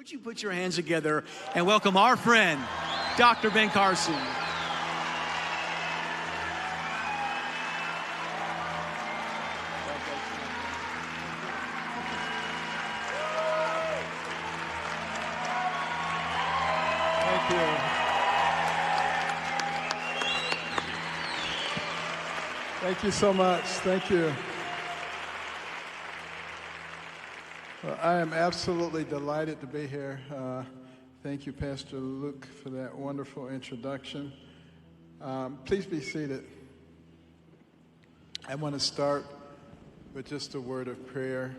Would you put your hands together and welcome our friend, Dr. Ben Carson. Thank you. Thank you so much. Thank you. Well, I am absolutely delighted to be here. Thank you, Pastor Luke, for that wonderful introduction. Please be seated. I want to start with just a word of prayer.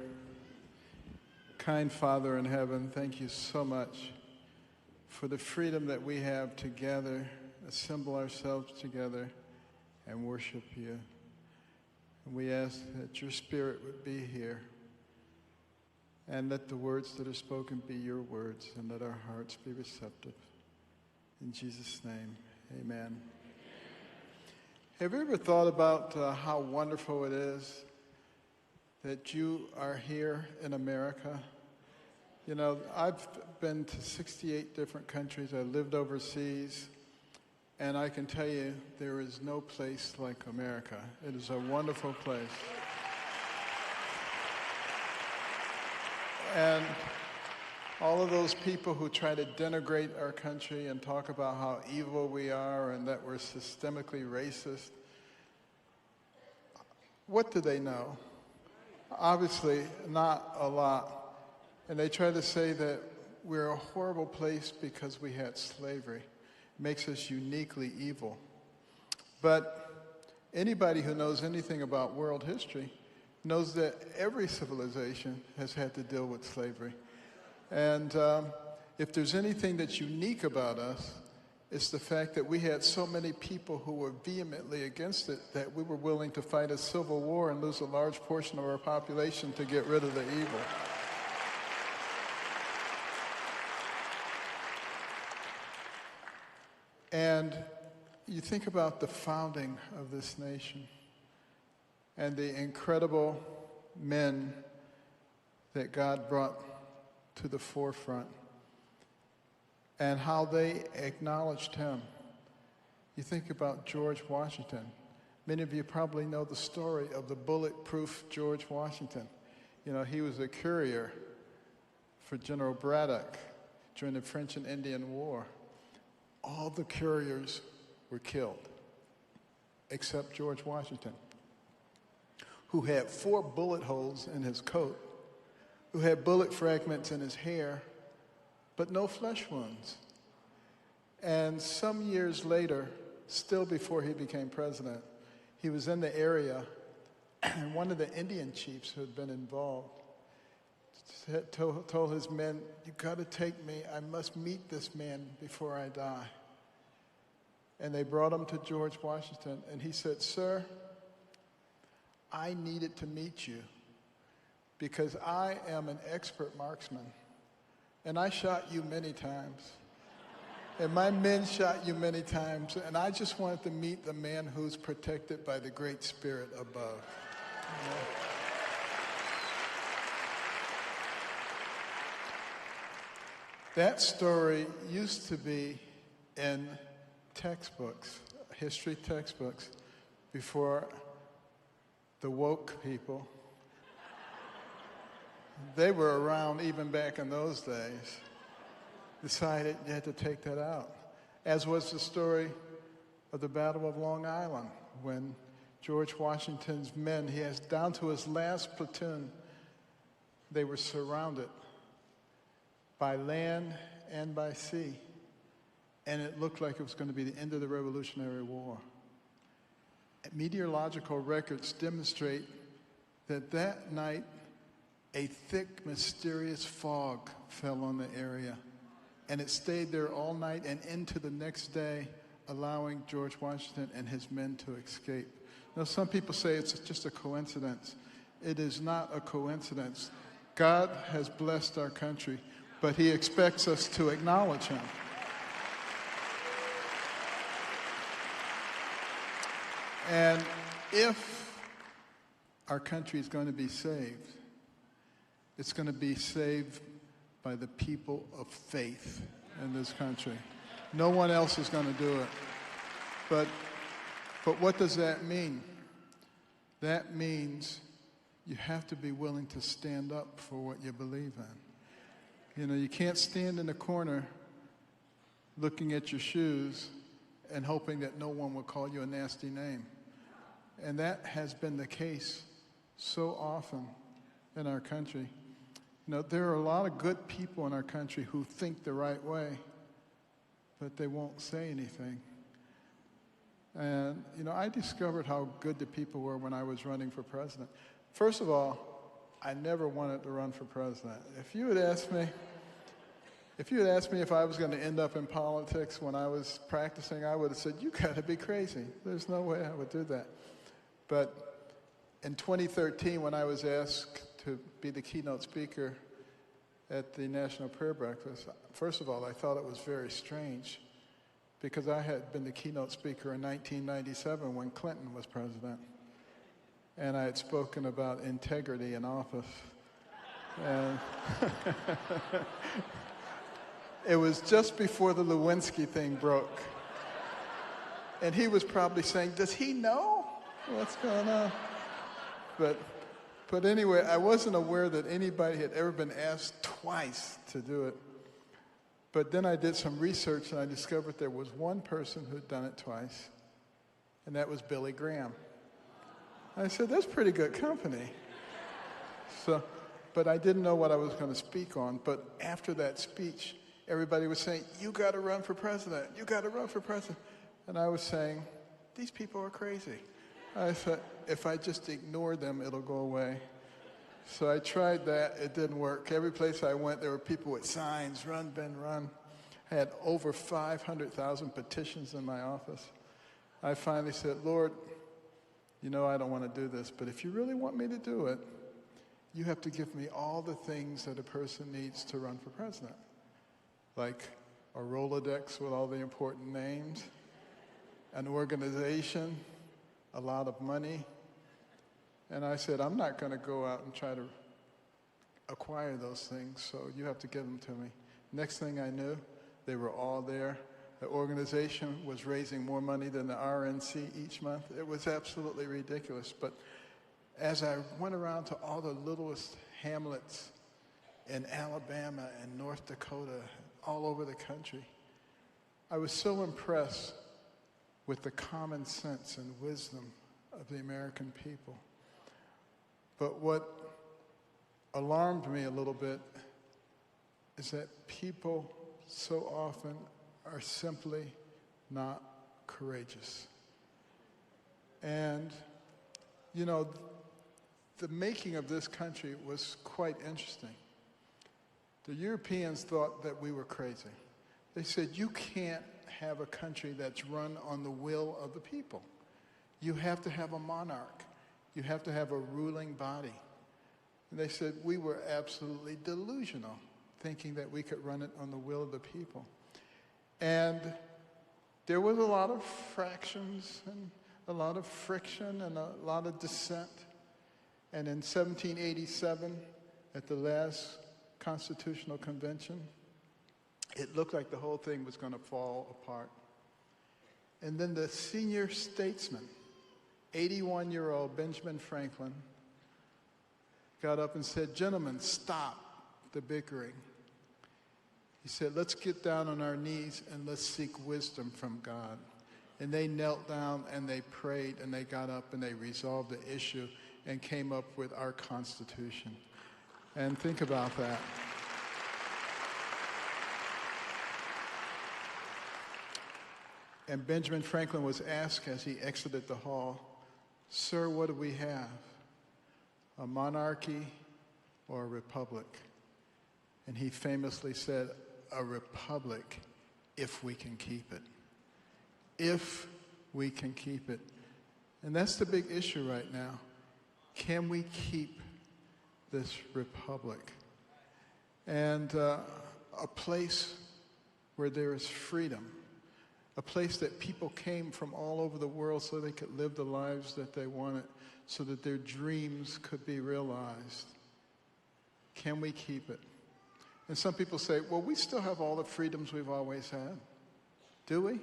Kind Father in heaven, thank you so much for the freedom that we have to gather, assemble ourselves together, and worship you. And we ask that your Spirit would be here, and let the words that are spoken be your words, and let our hearts be receptive. In Jesus' name, amen. Have you ever thought about how wonderful it is that you are here in America? You know, I've been to 68 different countries. I lived overseas. And I can tell you, there is no place like America. It is a wonderful place. And all of those people who try to denigrate our country and talk about how evil we are and that we're systemically racist, what do they know? Obviously, not a lot. And they try to say that we're a horrible place because we had slavery. It makes us uniquely evil. But anybody who knows anything about world history knows that every civilization has had to deal with slavery. And if there's anything that's unique about us, it's the fact that we had so many people who were vehemently against it that we were willing to fight a civil war and lose a large portion of our population to get rid of the evil. And you think about the founding of this nation and the incredible men that God brought to the forefront and how they acknowledged him. You think about George Washington. Many of you probably know the story of the bulletproof George Washington. You know, he was a courier for General Braddock during the French and Indian War. All the couriers were killed, except George Washington, who had 4 bullet holes in his coat, who had bullet fragments in his hair, but no flesh wounds. And some years later, still before he became president, he was in the area, and one of the Indian chiefs who had been involved told his men, "You got to take me. I must meet this man before I die." And they brought him to George Washington, and he said, "Sir, I needed to meet you because I am an expert marksman, and I shot you many times, and my men shot you many times, and I just wanted to meet the man who's protected by the Great Spirit above." You know? That story used to be in textbooks, history textbooks, before the woke people, they were around even back in those days, decided you had to take that out. As was the story of the Battle of Long Island, when George Washington's men, he has down to his last platoon, they were surrounded by land and by sea. And it looked like it was going to be the end of the Revolutionary War. Meteorological records demonstrate that that night, a thick, mysterious fog fell on the area. And it stayed there all night and into the next day, allowing George Washington and his men to escape. Now, some people say it's just a coincidence. It is not a coincidence. God has blessed our country, but he expects us to acknowledge him. And if our country is going to be saved, it's going to be saved by the people of faith in this country. No one else is going to do it. But what does that mean? That means you have to be willing to stand up for what you believe in. You know, you can't stand in the corner looking at your shoes and hoping that no one will call you a nasty name. And that has been the case so often in our country. You know, there are a lot of good people in our country who think the right way, but they won't say anything. And, you know, I discovered how good the people were when I was running for president. First of all, I never wanted to run for president. If you had asked me if I was going to end up in politics when I was practicing, I would have said, you got to be crazy. There's no way I would do that. But in 2013, when I was asked to be the keynote speaker at the National Prayer Breakfast, first of all, I thought it was very strange because I had been the keynote speaker in 1997 when Clinton was president. And I had spoken about integrity in office. And it was just before the Lewinsky thing broke. And he was probably saying, does he know what's going on? But anyway, I wasn't aware that anybody had ever been asked twice to do it. But then I did some research and I discovered there was one person who'd done it twice, and that was Billy Graham. I said, that's pretty good company. But I didn't know what I was going to speak on. But after that speech, everybody was saying, you got to run for president. You got to run for president. And I was saying, these people are crazy. I thought, if I just ignore them, it'll go away. So I tried that. It didn't work. Every place I went, there were people with signs, run, Ben, run. I had over 500,000 petitions in my office. I finally said, Lord, you know I don't want to do this, but if you really want me to do it, you have to give me all the things that a person needs to run for president. Like a Rolodex with all the important names, an organization, a lot of money. And I said, I'm not going to go out and try to acquire those things, so you have to give them to me. Next thing I knew, they were all there. The organization was raising more money than the RNC each month. It was absolutely ridiculous. But as I went around to all the littlest hamlets in Alabama and North Dakota, all over the country, I was so impressed with the common sense and wisdom of the American people. But what alarmed me a little bit is that people so often are simply not courageous. And, you know, the making of this country was quite interesting. The Europeans thought that we were crazy. They said, you can't have a country that's run on the will of the people. You have to have a monarch. You have to have a ruling body. And they said we were absolutely delusional, thinking that we could run it on the will of the people. And there was a lot of fractions and a lot of friction and a lot of dissent. And in 1787, at the last Constitutional Convention, it looked like the whole thing was going to fall apart. And then the senior statesman, 81-year-old Benjamin Franklin, got up and said, gentlemen, stop the bickering. He said, let's get down on our knees and let's seek wisdom from God. And they knelt down and they prayed and they got up and they resolved the issue and came up with our Constitution. And think about that. And Benjamin Franklin was asked as he exited the hall, sir, what do we have? A monarchy or a republic? And he famously said, a republic if we can keep it. If we can keep it. And that's the big issue right now. Can we keep this republic? And a place where there is freedom. A place that people came from all over the world so they could live the lives that they wanted, so that their dreams could be realized. Can we keep it? And some people say, well, we still have all the freedoms we've always had. Do we?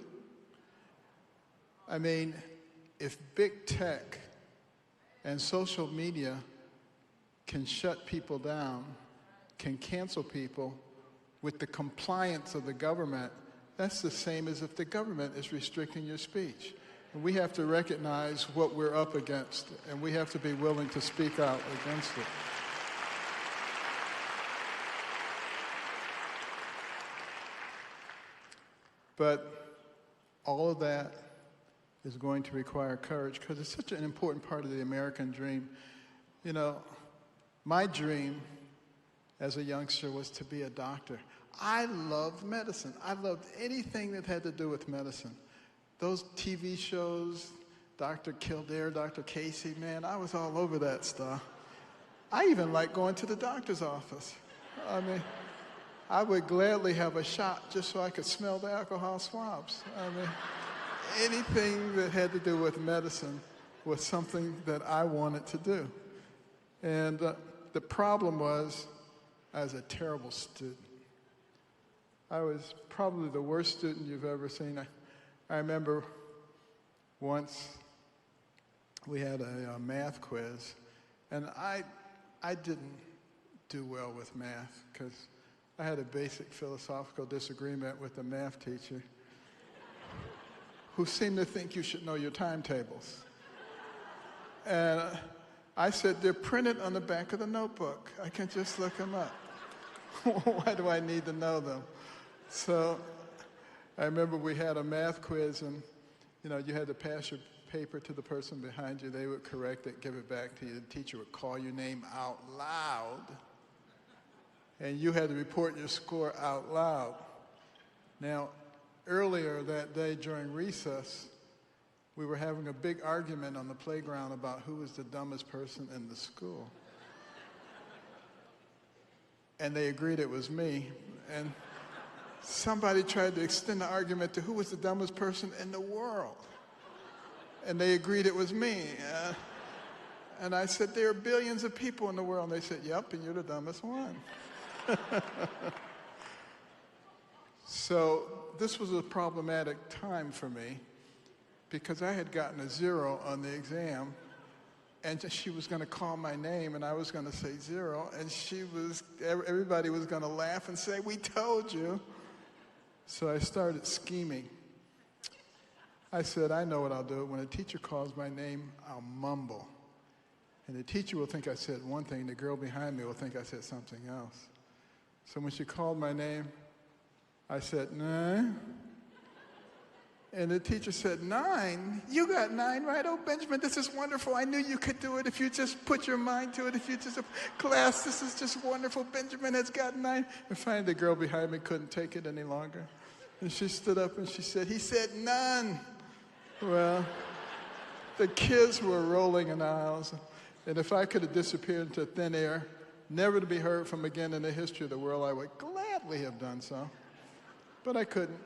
I mean, if big tech and social media can shut people down, can cancel people with the compliance of the government, that's the same as if the government is restricting your speech. And we have to recognize what we're up against, and we have to be willing to speak out against it. But all of that is going to require courage because it's such an important part of the American dream. You know, my dream as a youngster was to be a doctor. I loved medicine. I loved anything that had to do with medicine. Those TV shows, Dr. Kildare, Dr. Casey, man, I was all over that stuff. I even liked going to the doctor's office. I mean, I would gladly have a shot just so I could smell the alcohol swabs. I mean, anything that had to do with medicine was something that I wanted to do. And the problem was I was a terrible student. I was probably the worst student you've ever seen. I remember once we had a math quiz, and I didn't do well with math because I had a basic philosophical disagreement with the math teacher who seemed to think you should know your timetables. And I said, they're printed on the back of the notebook. I can just look them up. Why do I need to know them? So I remember we had a math quiz, and you had to pass your paper to the person behind you. They would correct it, give it back to you. The teacher would call your name out loud, and you had to report your score out loud. Now, earlier that day during recess, we were having a big argument on the playground about who was the dumbest person in the school. And they agreed it was me. And somebody tried to extend the argument to who was the dumbest person in the world. And they agreed it was me. And I said, there are billions of people in the world. And they said, yep, and you're the dumbest one. So this was a problematic time for me because I had gotten a 0 on the exam, and she was going to call my name, and I was going to say 0, and everybody was going to laugh and say, we told you. So I started scheming. I said, I know what I'll do. When a teacher calls my name, I'll mumble. And the teacher will think I said one thing, the girl behind me will think I said something else. So when she called my name, I said, 9. And the teacher said, 9? You got 9 right? Oh, Benjamin, this is wonderful. I knew you could do it if you just put your mind to it. If you just, class, this is just wonderful. Benjamin has got 9. And finally, the girl behind me couldn't take it any longer. And she stood up and she said, he said none. Well, the kids were rolling in the aisles. And if I could have disappeared into thin air, never to be heard from again in the history of the world, I would gladly have done so. But I couldn't.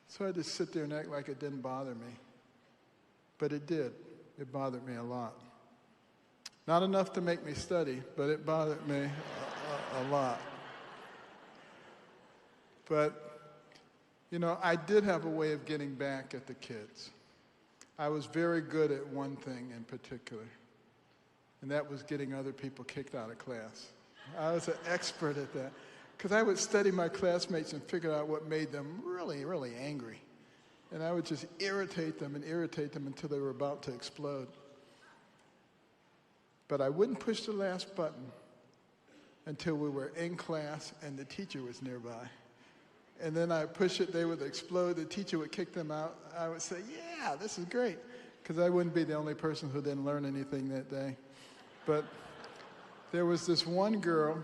So I had to sit there and act like it didn't bother me. But it did. It bothered me a lot. Not enough to make me study, but it bothered me a lot. But, I did have a way of getting back at the kids. I was very good at one thing in particular, and that was getting other people kicked out of class. I was an expert at that. Because I would study my classmates and figure out what made them really, really angry. And I would just irritate them until they were about to explode. But I wouldn't push the last button until we were in class and the teacher was nearby. And then I'd push it, they would explode, the teacher would kick them out. I would say, yeah, this is great. Because I wouldn't be the only person who didn't learn anything that day. But there was this one girl.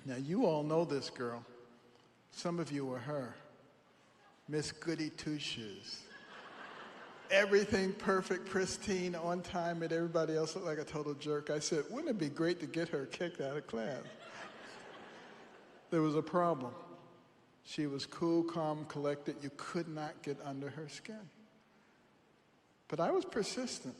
Now, you all know this girl. Some of you were her. Miss Goody Two-Shoes. Everything perfect, pristine, on time, and everybody else looked like a total jerk. I said, wouldn't it be great to get her kicked out of class? There was a problem. She was cool, calm, collected. You could not get under her skin. But I was persistent.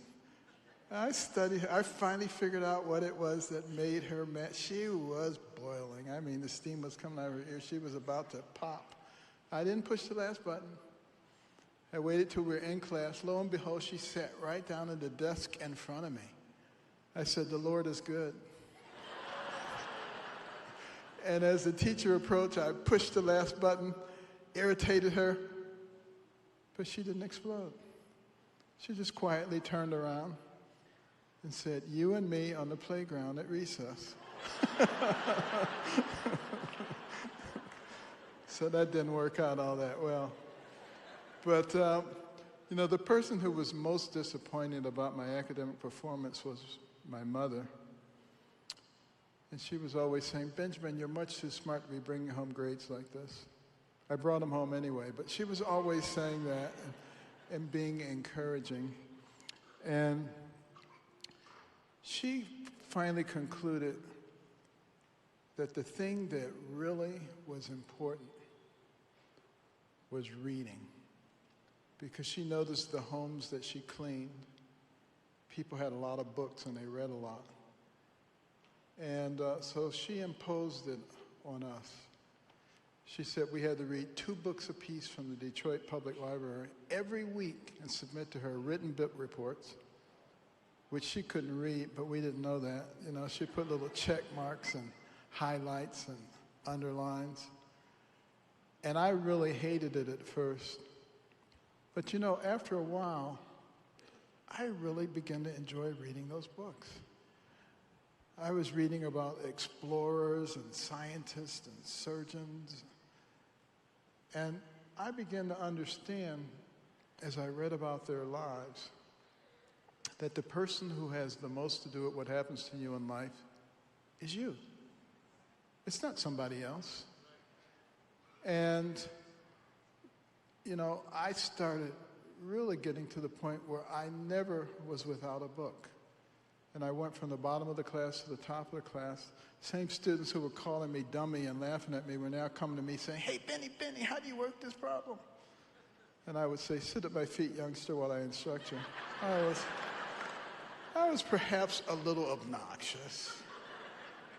I studied, I finally figured out what it was that made her mad. She was boiling. I mean, the steam was coming out of her ear. She was about to pop. I didn't push the last button. I waited till we were in class. Lo and behold, she sat right down at the desk in front of me. I said, "The Lord is good." And as the teacher approached, I pushed the last button, irritated her, but she didn't explode. She just quietly turned around and said, "You and me on the playground at recess." So that didn't work out all that well. But, you know, the person who was most disappointed about my academic performance was my mother. And she was always saying, "Benjamin, you're much too smart to be bringing home grades like this." I brought them home anyway, but she was always saying that and being encouraging. And she finally concluded that the thing that really was important was reading. Because she noticed the homes that she cleaned, people had a lot of books and they read a lot. And so she imposed it on us. She said we had to read 2 books apiece from the Detroit Public Library every week and submit to her written book reports, which she couldn't read, but we didn't know that. You know, she put little check marks and highlights and underlines. And I really hated it at first. But you know, after a while, I really began to enjoy reading those books. I was reading about explorers and scientists and surgeons. And I began to understand, as I read about their lives, that the person who has the most to do with what happens to you in life is you. It's not somebody else. And, you know, I started really getting to the point where I never was without a book. And I went from the bottom of the class to the top of the class. Same students who were calling me dummy and laughing at me were now coming to me saying, "Hey, Benny, how do you work this problem?" And I would say, "Sit at my feet, youngster, while I instruct you." I was perhaps a little obnoxious,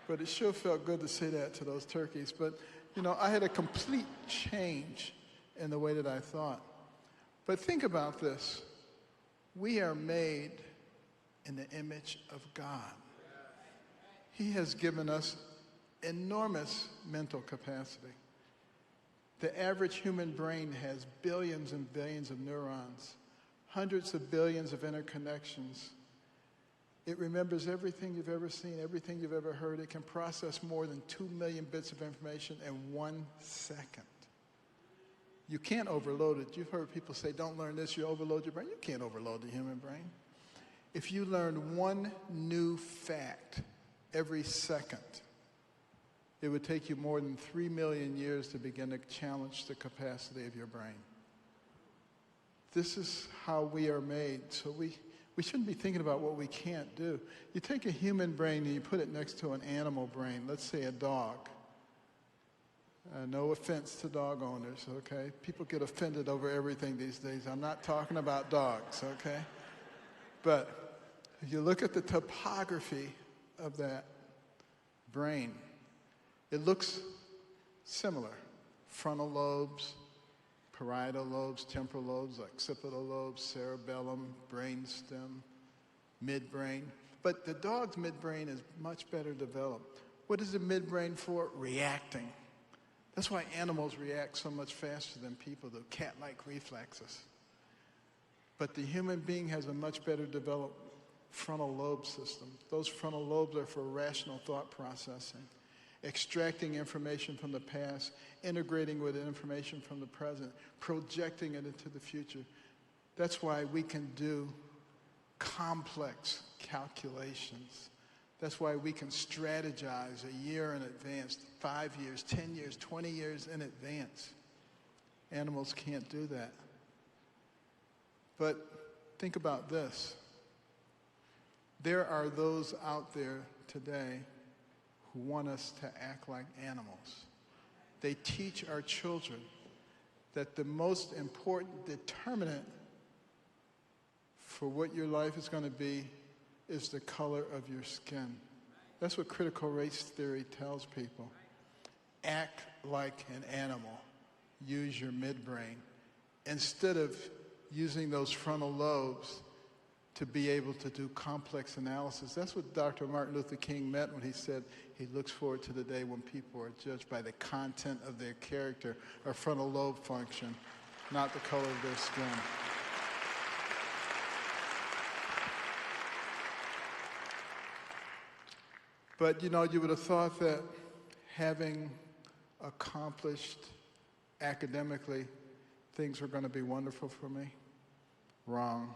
but it sure felt good to say that to those turkeys. But, you know, I had a complete change in the way that I thought. But think about this. We are made in the image of God. He has given us enormous mental capacity. The average human brain has billions and billions of neurons, hundreds of billions of interconnections. It remembers everything you've ever seen, everything you've ever heard. It can process more than 2 million bits of information in 1 second. You can't overload it. You've heard people say, "Don't learn this, you overload your brain." You can't overload the human brain. If you learned 1 new fact every second, it would take you more than 3 million years to begin to challenge the capacity of your brain. This is how we are made. So we shouldn't be thinking about what we can't do. You take a human brain and you put it next to an animal brain, let's say a dog. No offense to dog owners, okay? People get offended over everything these days. I'm not talking about dogs, okay? But if you look at the topography of that brain, it looks similar. Frontal lobes, parietal lobes, temporal lobes, occipital lobes, cerebellum, brainstem, midbrain. But the dog's midbrain is much better developed. What is the midbrain for? Reacting. That's why animals react so much faster than people, the cat-like reflexes. But the human being has a much better developed frontal lobe system. Those frontal lobes are for rational thought processing, extracting information from the past, integrating with information from the present, projecting it into the future. That's why we can do complex calculations. That's why we can strategize a year in advance, 5 years, 10 years, 20 years in advance. Animals can't do that. But think about this. There are those out there today who want us to act like animals. They teach our children that the most important determinant for what your life is going to be is the color of your skin. That's what critical race theory tells people. Act like an animal. Use your midbrain. Instead of using those frontal lobes to be able to do complex analysis. That's what Dr. Martin Luther King meant when he said he looks forward to the day when people are judged by the content of their character or frontal lobe function, not the color of their skin. But you know, you would have thought that having accomplished academically, things were going to be wonderful for me. Wrong.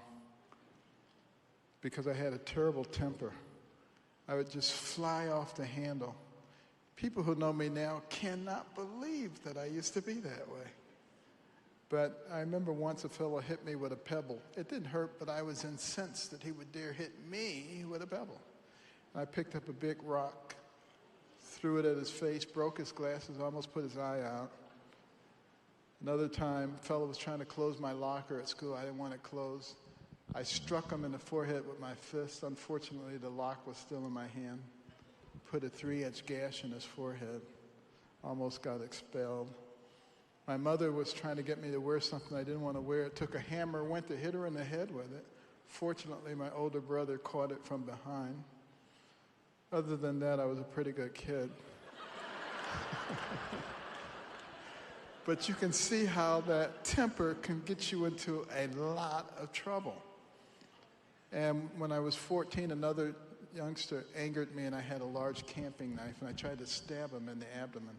Because I had a terrible temper. I would just fly off the handle. People who know me now cannot believe that I used to be that way. But I remember once a fellow hit me with a pebble. It didn't hurt, but I was incensed that he would dare hit me with a pebble. I picked up a big rock, threw it at his face, broke his glasses, almost put his eye out. Another time, a fellow was trying to close my locker at school. I didn't want it closed. I struck him in the forehead with my fist. Unfortunately, the lock was still in my hand. Put a 3-inch gash in his forehead. Almost got expelled. My mother was trying to get me to wear something I didn't want to wear. It took a hammer, went to hit her in the head with it. Fortunately, my older brother caught it from behind. Other than that, I was a pretty good kid. But you can see how that temper can get you into a lot of trouble. And when I was 14, another youngster angered me, and I had a large camping knife, and I tried to stab him in the abdomen.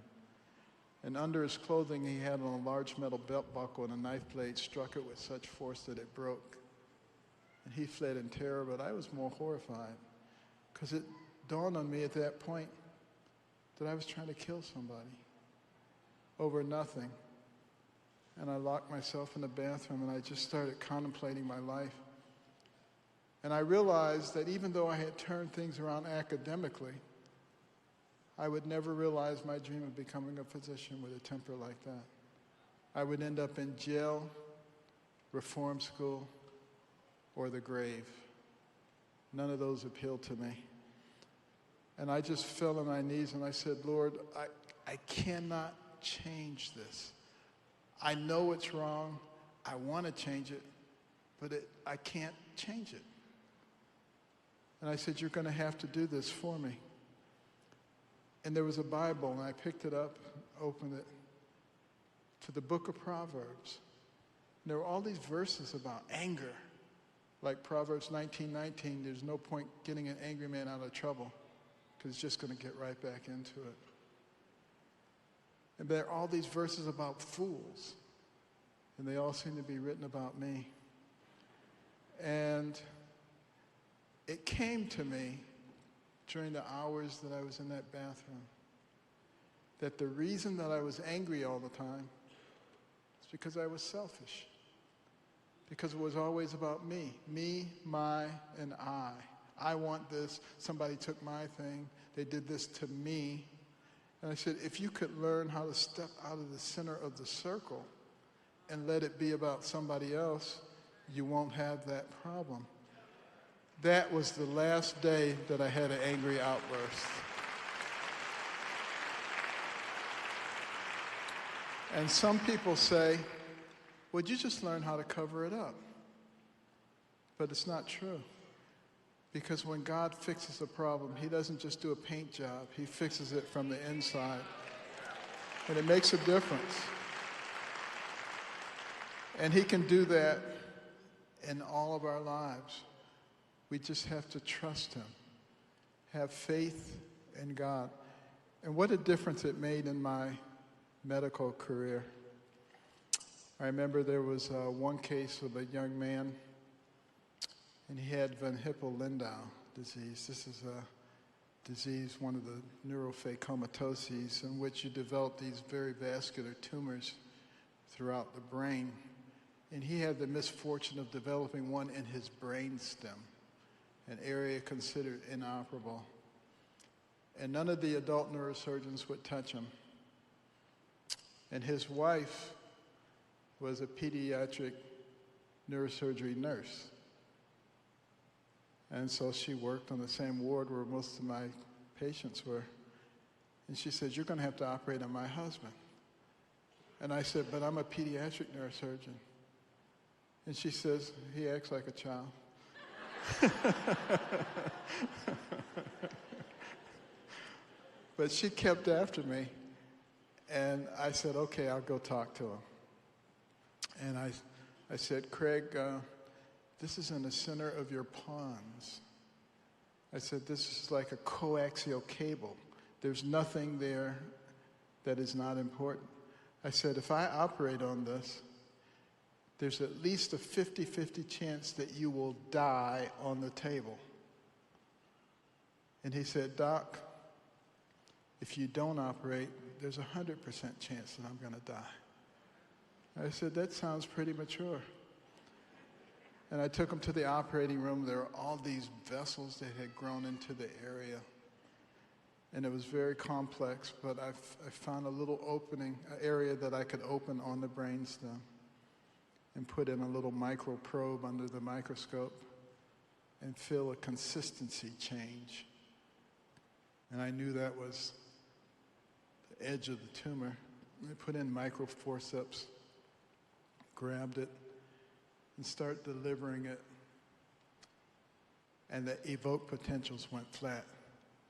And under his clothing, he had on a large metal belt buckle, and a knife blade struck it with such force that it broke. And he fled in terror, but I was more horrified, because it dawned on me at that point that I was trying to kill somebody over nothing. And I locked myself in the bathroom, and I just started contemplating my life. And I realized that even though I had turned things around academically, I would never realize my dream of becoming a physician with a temper like that. I would end up in jail, reform school, or the grave. None of those appealed to me. And I just fell on my knees and I said, Lord, I cannot change this. I know it's wrong. I want to change it, but I can't change it. And I said, you're going to have to do this for me. And there was a Bible, and I picked it up, opened it to the book of Proverbs. And there were all these verses about anger. Like Proverbs 19:19, there's no point getting an angry man out of trouble, because it's just going to get right back into it. And there are all these verses about fools, and they all seem to be written about me. And it came to me during the hours that I was in that bathroom that the reason that I was angry all the time is because I was selfish. Because it was always about me. Me, my, and I. I want this. Somebody took my thing. They did this to me. And I said, if you could learn how to step out of the center of the circle and let it be about somebody else, you won't have that problem. That was the last day that I had an angry outburst. And some people say, would you just learn how to cover it up? But it's not true. Because when God fixes a problem, he doesn't just do a paint job. He fixes it from the inside. And it makes a difference. And he can do that in all of our lives. We just have to trust him. Have faith in God. And what a difference it made in my medical career. I remember there was one case of a young man, and he had von Hippel-Lindau disease. This is a disease, one of the neurophacomatoses, in which you develop these very vascular tumors throughout the brain. And he had the misfortune of developing one in his brain stem, an area considered inoperable. And none of the adult neurosurgeons would touch him. And his wife was a pediatric neurosurgery nurse. And so she worked on the same ward where most of my patients were. And she said, "You're going to have to operate on my husband." And I said, "But I'm a pediatric neurosurgeon." And she says, "He acts like a child." But she kept after me. And I said, "Okay, I'll go talk to him." And I said, "Craig, this is in the center of your pons." I said, "This is like a coaxial cable. There's nothing there that is not important." I said, "If I operate on this, there's at least a 50-50 chance that you will die on the table." And he said, "Doc, if you don't operate, there's a 100% chance that I'm going to die." I said, "That sounds pretty mature." And I took him to the operating room. There were all these vessels that had grown into the area. And it was very complex, but I found a little opening, an area that I could open on the brainstem and put in a little micro probe under the microscope and feel a consistency change. And I knew that was the edge of the tumor. I put in micro forceps, grabbed it, and start delivering it. And the evoked potentials went flat.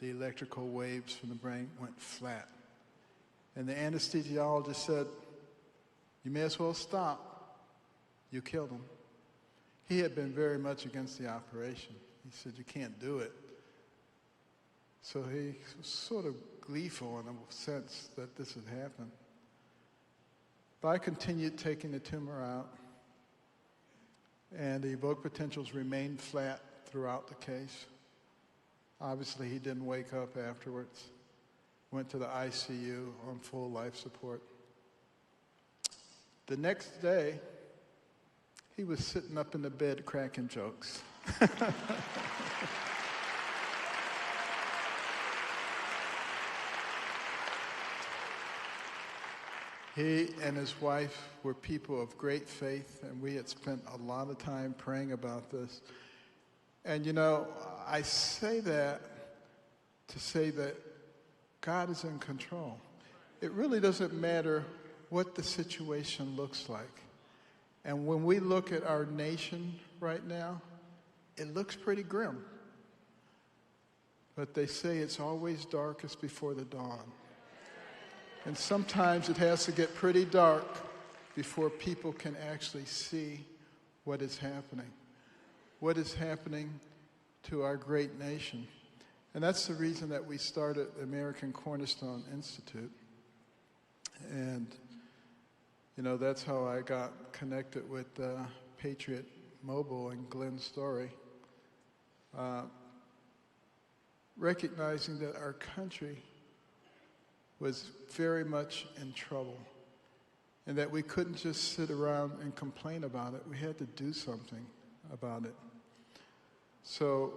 The electrical waves from the brain went flat. And the anesthesiologist said, "You may as well stop. You killed him." He had been very much against the operation. He said, "You can't do it." So he was sort of gleeful in a sense that this had happened. But I continued taking the tumor out, and the evoked potentials remained flat throughout the case. Obviously, he didn't wake up afterwards. Went to the ICU on full life support. The next day, he was sitting up in the bed cracking jokes. He and his wife were people of great faith, and we had spent a lot of time praying about this. And you know, I say that to say that God is in control. It really doesn't matter what the situation looks like. And when we look at our nation right now, it looks pretty grim. But they say it's always darkest before the dawn. And sometimes it has to get pretty dark before people can actually see what is happening. What is happening to our great nation. And that's the reason that we started the American Cornerstone Institute. And, you know, that's how I got connected with Patriot Mobile and Glenn Story. Recognizing that our country was very much in trouble and that we couldn't just sit around and complain about it. We had to do something about it. So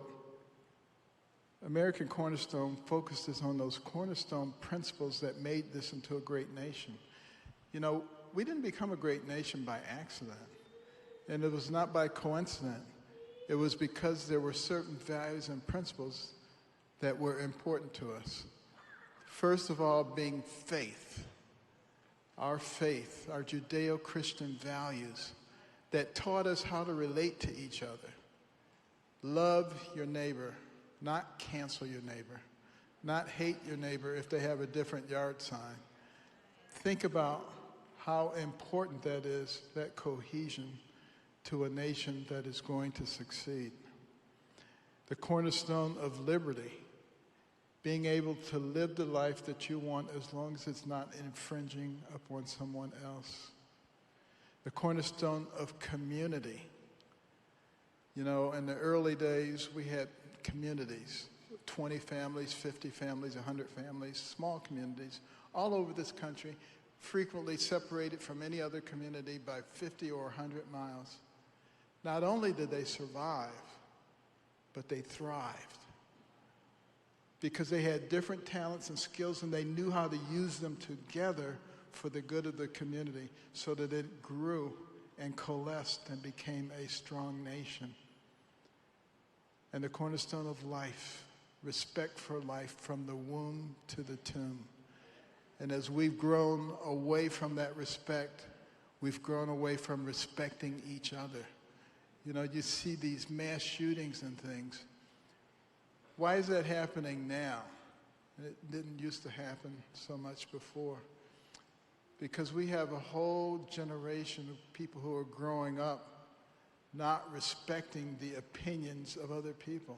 American Cornerstone focuses on those cornerstone principles that made this into a great nation. You know, we didn't become a great nation by accident, and it was not by coincidence. It was because there were certain values and principles that were important to us. First of all, being faith, our Judeo-Christian values that taught us how to relate to each other. Love your neighbor, not cancel your neighbor, not hate your neighbor if they have a different yard sign. Think about how important that is, that cohesion to a nation that is going to succeed. The cornerstone of liberty, being able to live the life that you want as long as it's not infringing upon someone else. The cornerstone of community. You know, in the early days, we had communities, 20 families, 50 families, 100 families, small communities, all over this country, frequently separated from any other community by 50 or 100 miles. Not only did they survive, but they thrived. Because they had different talents and skills, and they knew how to use them together for the good of the community so that it grew and coalesced and became a strong nation. and the cornerstone of life, respect for life from the womb to the tomb. And as we've grown away from that respect, we've grown away from respecting each other. You know, you see these mass shootings and things. Why is that happening now? It didn't used to happen so much before. Because we have a whole generation of people who are growing up not respecting the opinions of other people,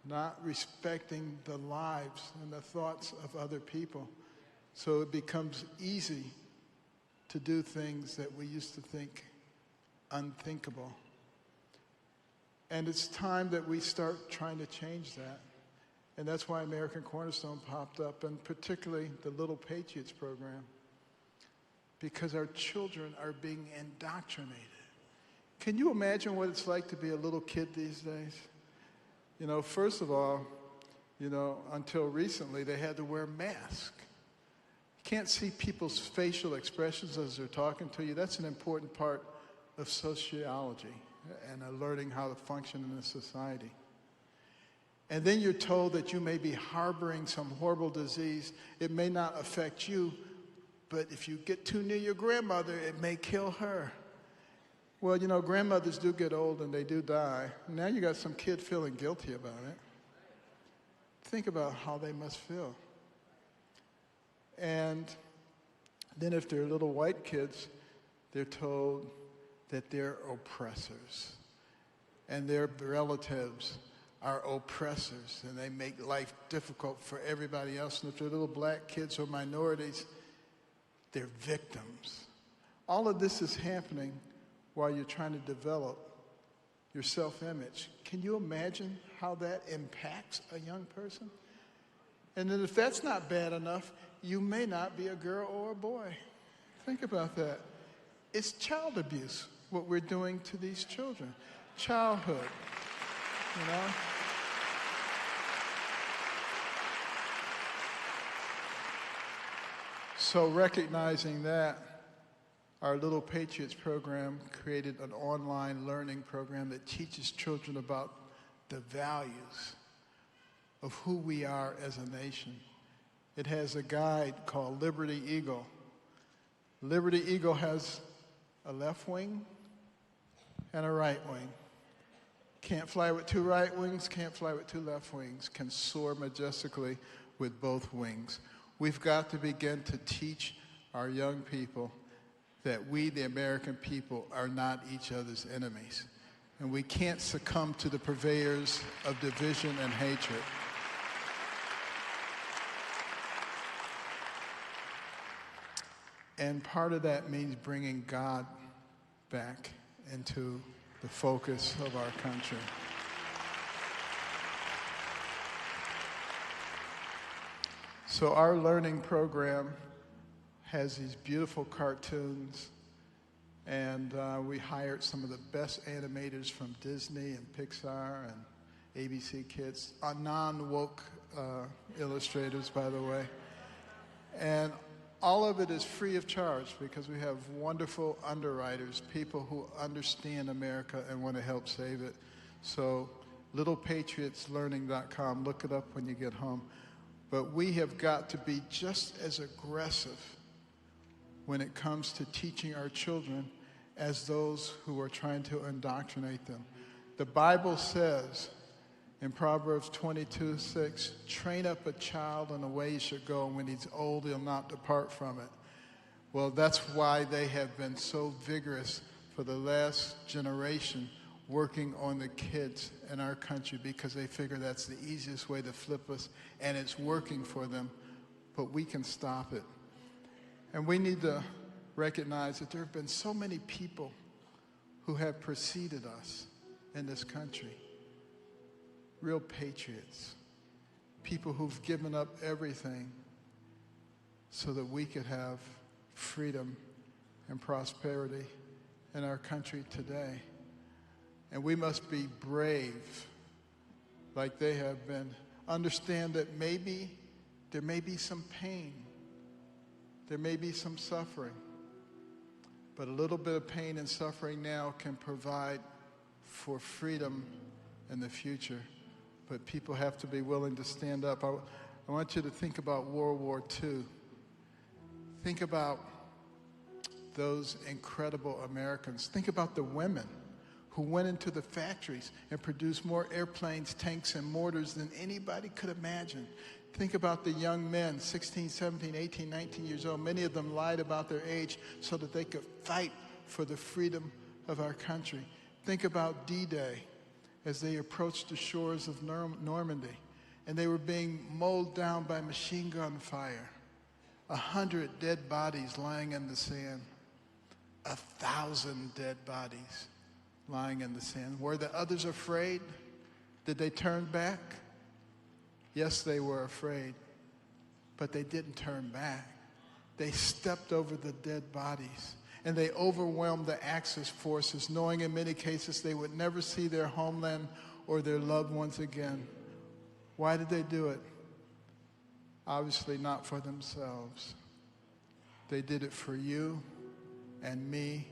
not respecting the lives and the thoughts of other people. So it becomes easy to do things that we used to think unthinkable. And it's time that we start trying to change that. And that's why American Cornerstone popped up, and particularly the Little Patriots program, because our children are being indoctrinated. Can you imagine what it's like to be a little kid these days? You know, first of all, you know, until recently, they had to wear masks. You can't see people's facial expressions as they're talking to you. That's an important part of sociology and learning how to function in a society. And then you're told that you may be harboring some horrible disease. It may not affect you, but if you get too near your grandmother, it may kill her. Well, you know, grandmothers do get old and they do die. Now you got some kid feeling guilty about it. Think about how they must feel. And then if they're little white kids, they're told that they're oppressors. And their relatives are oppressors, and they make life difficult for everybody else. And if they're little black kids or minorities, they're victims. All of this is happening while you're trying to develop your self-image. Can you imagine how that impacts a young person? And then if that's not bad enough, you may not be a girl or a boy. Think about that. It's child abuse, what we're doing to these children. Childhood, you know? So recognizing that, our Little Patriots program created an online learning program that teaches children about the values of who we are as a nation. It has a guide called Liberty Eagle. Liberty Eagle has a left wing and a right wing. Can't fly with two right wings, can't fly with two left wings, can soar majestically with both wings. We've got to begin to teach our young people that we, the American people, are not each other's enemies. And we can't succumb to the purveyors of division and hatred. And part of that means bringing God back into the focus of our country. So our learning program has these beautiful cartoons, and we hired some of the best animators from Disney and Pixar and ABC Kids, non-woke illustrators, by the way. And all of it is free of charge because we have wonderful underwriters, people who understand America and want to help save it. So littlepatriotslearning.com, look it up when you get home. But we have got to be just as aggressive when it comes to teaching our children as those who are trying to indoctrinate them. The Bible says in Proverbs 22:6, train up a child in the way he should go, and when he's old, he'll not depart from it. Well, that's why they have been so vigorous for the last generation working on the kids in our country, because they figure that's the easiest way to flip us, and it's working for them, but we can stop it. And we need to recognize that there have been so many people who have preceded us in this country. Real patriots. People who've given up everything so that we could have freedom and prosperity in our country today. And we must be brave like they have been. Understand that maybe there may be some pain. There may be some suffering, but a little bit of pain and suffering now can provide for freedom in the future. but people have to be willing to stand up. I want you to think about World War II. Think about those incredible Americans. Think about the women who went into the factories and produced more airplanes, tanks, and mortars than anybody could imagine. Think about the young men, 16, 17, 18, 19 years old. Many of them lied about their age so that they could fight for the freedom of our country. Think about D-Day as they approached the shores of Normandy, and they were being mowed down by machine gun fire. 100 dead bodies lying in the sand. 1,000 dead bodies lying in the sand. Were the others afraid? Did they turn back? Yes, they were afraid, but they didn't turn back. They stepped over the dead bodies, and they overwhelmed the Axis forces, knowing in many cases they would never see their homeland or their loved ones again. Why did they do it? Obviously not for themselves. They did it for you and me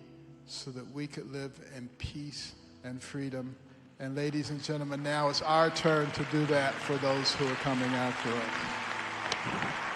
so that we could live in peace and freedom. And ladies and gentlemen, now it's our turn to do that for those who are coming after us.